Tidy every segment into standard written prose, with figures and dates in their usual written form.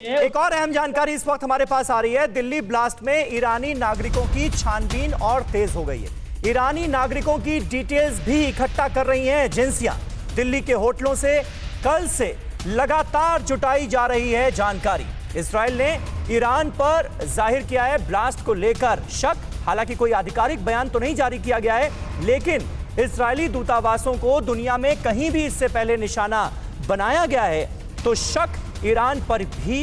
एक और अहम जानकारी इस वक्त हमारे पास आ रही है। दिल्ली ब्लास्ट में ईरानी नागरिकों की छानबीन और तेज हो गई है। ईरानी नागरिकों की डिटेल्स भी इकट्ठा कर रही हैं एजेंसियां। दिल्ली के होटलों से कल से लगातार जुटाई जा रही है जानकारी। इजराइल ने ईरान पर जाहिर किया है ब्लास्ट को लेकर शक। हालांकि कोई आधिकारिक बयान तो नहीं जारी किया गया है, लेकिन इजरायली दूतावासों को दुनिया में कहीं भी इससे पहले निशाना बनाया गया है तो शक ईरान पर भी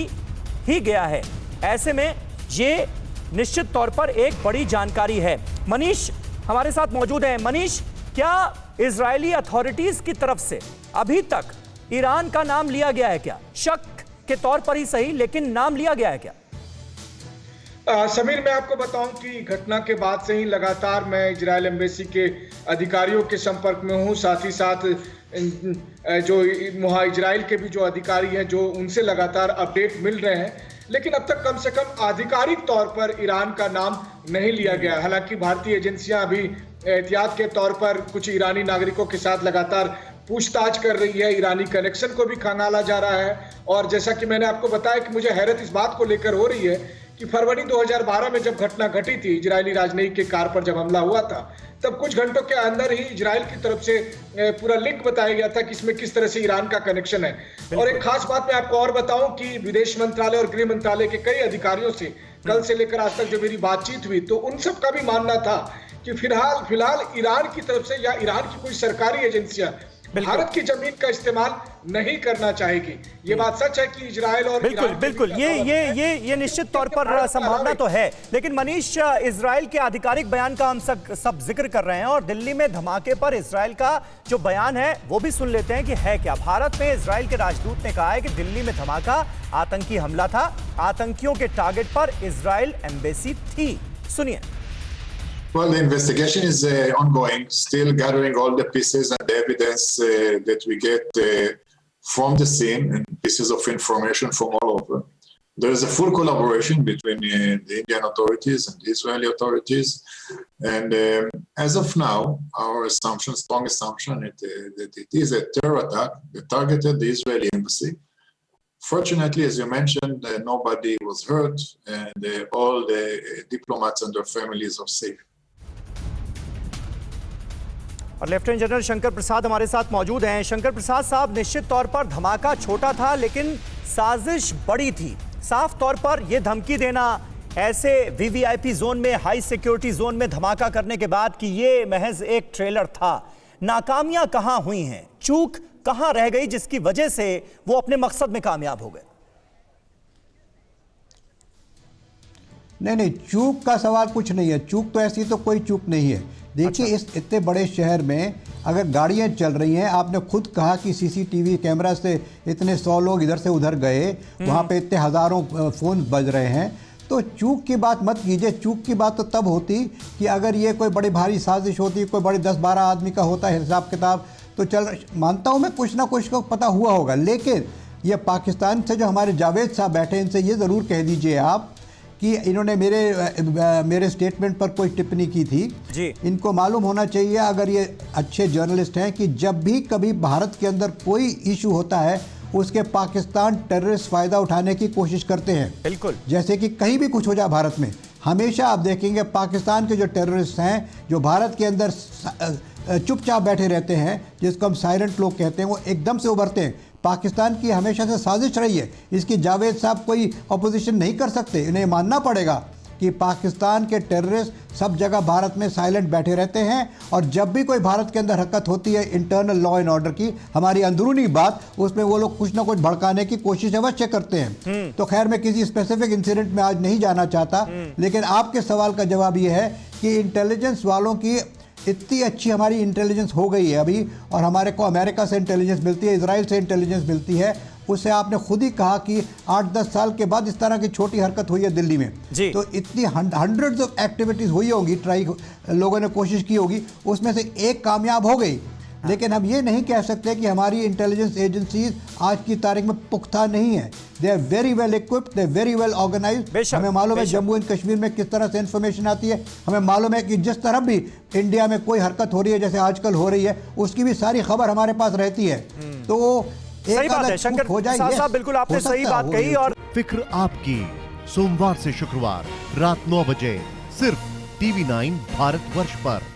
ही गया है। ऐसे में ये निश्चित तौर पर एक बड़ी जानकारी है। मनीष हमारे साथ मौजूद हैं। मनीष, क्या इजरायली अथॉरिटीज की तरफ से अभी तक ईरान का नाम लिया गया है? क्या शक के तौर पर ही सही, लेकिन नाम लिया गया है क्या? समीर, मैं आपको बताऊं कि घटना के बाद से ही लगातार मैं इजरायल एम्बेसी के अधिकारियों के संपर्क में हूं। साथ ही साथ जो वहाँ इजराइल के भी जो अधिकारी हैं जो उनसे लगातार अपडेट मिल रहे हैं, लेकिन अब तक कम से कम आधिकारिक तौर पर ईरान का नाम नहीं लिया गया। हालांकि भारतीय एजेंसियां अभी एहतियात के तौर पर कुछ ईरानी नागरिकों के साथ लगातार पूछताछ कर रही है। ईरानी कनेक्शन को भी खंगाला जा रहा है। और जैसा कि मैंने आपको बताया कि मुझे हैरत इस बात को लेकर हो रही है कि फरवरी 2012 में जब घटना घटी थी, इजरायली राजनयिक के कार पर जब हमला हुआ था, तब कुछ घंटों के अंदर ही इजराइल की तरफ से पूरा लिंक बताया गया था कि इसमें किस तरह से ईरान का कनेक्शन है। और एक खास बात मैं आपको और बताऊं कि विदेश मंत्रालय और गृह मंत्रालय के कई अधिकारियों से कल से लेकर आज तक जो मेरी बातचीत हुई, तो उन सब का भी मानना था कि फिलहाल ईरान की तरफ से या ईरान की कोई सरकारी एजेंसियां भारत की जमीन का इस्तेमाल नहीं करना चाहेगी। ये बात सच है कि इजराइल और बिल्कुल ये निश्चित तौर पर संभावना तो है। लेकिन मनीष, इजराइल के आधिकारिक बयान का हम सब जिक्र कर रहे हैं और दिल्ली में धमाके पर इजराइल का जो बयान है वो भी सुन लेते हैं कि है क्या। भारत में इजराइल के राजदूत ने कहा है कि दिल्ली में धमाका आतंकी हमला था। आतंकियों के टारगेट पर इजराइल एम्बेसी थी। सुनिए। Well, the investigation is ongoing, still gathering all the pieces and the evidence that we get from the scene and pieces of information from all over. There is a full collaboration between the Indian authorities and the Israeli authorities. And as of now, our assumption, strong assumption, that it is a terror attack that targeted the Israeli embassy. Fortunately, as you mentioned, nobody was hurt and all the diplomats and their families are safe. और lieutenant general Shankar Prasad हमारे साथ मौजूद हैं। शंकर प्रसाद साहब, निश्चित तौर पर धमाका छोटा था लेकिन साजिश बड़ी थी। साफ तौर पर यह धमकी देना ऐसे वीवीआईपी जोन में, हाई सिक्योरिटी जोन में धमाका करने के बाद कि यह महज एक ट्रेलर था। नाकामियां कहां हुई हैं, चूक कहां रह गई जिसकी वजह से वो अपने मकसद में कामयाब हो गए? नहीं, चूक का सवाल कुछ नहीं है। चूक तो ऐसी तो कोई चूक नहीं है। देखिए, इस इतने बड़े शहर में अगर गाड़ियां चल रही हैं, आपने खुद कहा कि सीसीटीवी कैमरा से इतने 100 लोग इधर से उधर गए, वहाँ पे इतने हज़ारों फ़ोन बज रहे हैं, तो चूक की बात मत कीजिए। चूक की बात तो तब होती कि अगर ये कोई बड़ी भारी साजिश होती, कोई बड़े 10-12 आदमी का होता है हिसाब किताब, तो चल मानता हूँ मैं कुछ ना कुछ को पता हुआ होगा। लेकिन ये पाकिस्तान से जो हमारे जावेद साहब बैठे, इनसे ये ज़रूर कह दीजिए आप कि इन्होंने मेरे स्टेटमेंट पर कोई टिप्पणी की थी जी। इनको मालूम होना चाहिए, अगर ये अच्छे जर्नलिस्ट हैं, कि जब भी कभी भारत के अंदर कोई इशू होता है उसके पाकिस्तान टेररिस्ट फ़ायदा उठाने की कोशिश करते हैं। बिल्कुल, जैसे कि कहीं भी कुछ हो जाए भारत में, हमेशा आप देखेंगे पाकिस्तान के जो टेररिस्ट हैं जो भारत के अंदर चुपचाप बैठे रहते हैं, जिसको हम साइलेंट लोग कहते हैं, वो एकदम से उभरते हैं। पाकिस्तान की हमेशा से साजिश रही है। इसकी जावेद साहब कोई अपोजिशन नहीं कर सकते। इन्हें मानना पड़ेगा कि पाकिस्तान के टेररिस्ट सब जगह भारत में साइलेंट बैठे रहते हैं और जब भी कोई भारत के अंदर हरकत होती है इंटरनल लॉ एंड ऑर्डर की, हमारी अंदरूनी बात, उसमें वो लोग कुछ ना कुछ भड़काने की कोशिश अवश्य करते हैं। तो खैर, मैं किसी स्पेसिफिक इंसिडेंट में आज नहीं जाना चाहता, लेकिन आपके सवाल का जवाब ये है कि इंटेलिजेंस वालों की इतनी अच्छी हमारी इंटेलिजेंस हो गई है अभी, और हमारे को अमेरिका से इंटेलिजेंस मिलती है, इजराइल से इंटेलिजेंस मिलती है। उससे आपने खुद ही कहा कि 8-10 साल के बाद इस तरह की छोटी हरकत हुई है दिल्ली में, तो इतनी हंड्रेड्स ऑफ एक्टिविटीज़ हुई होंगी, ट्राई लोगों ने कोशिश की होगी, उसमें से एक कामयाब हो गई। लेकिन हम ये नहीं कह सकते कि हमारी इंटेलिजेंस एजेंसीज आज की तारीख में पुख्ता नहीं है। They are very well equipped, they very well organised. हमें मालूम है जम्मू एंड कश्मीर में किस तरह से इंफॉर्मेशन आती है। हमें मालूम है कि जिस तरह भी इंडिया में कोई हरकत हो रही है, जैसे आजकल हो रही है, उसकी भी सारी खबर हमारे पास रहती है। तो सही बात है शंकर साहब, बिल्कुल आपने सही बात कही। और फिक्र आपकी। सोमवार से शुक्रवार रात 9 बजे सिर्फ TV9 भारतवर्ष पर।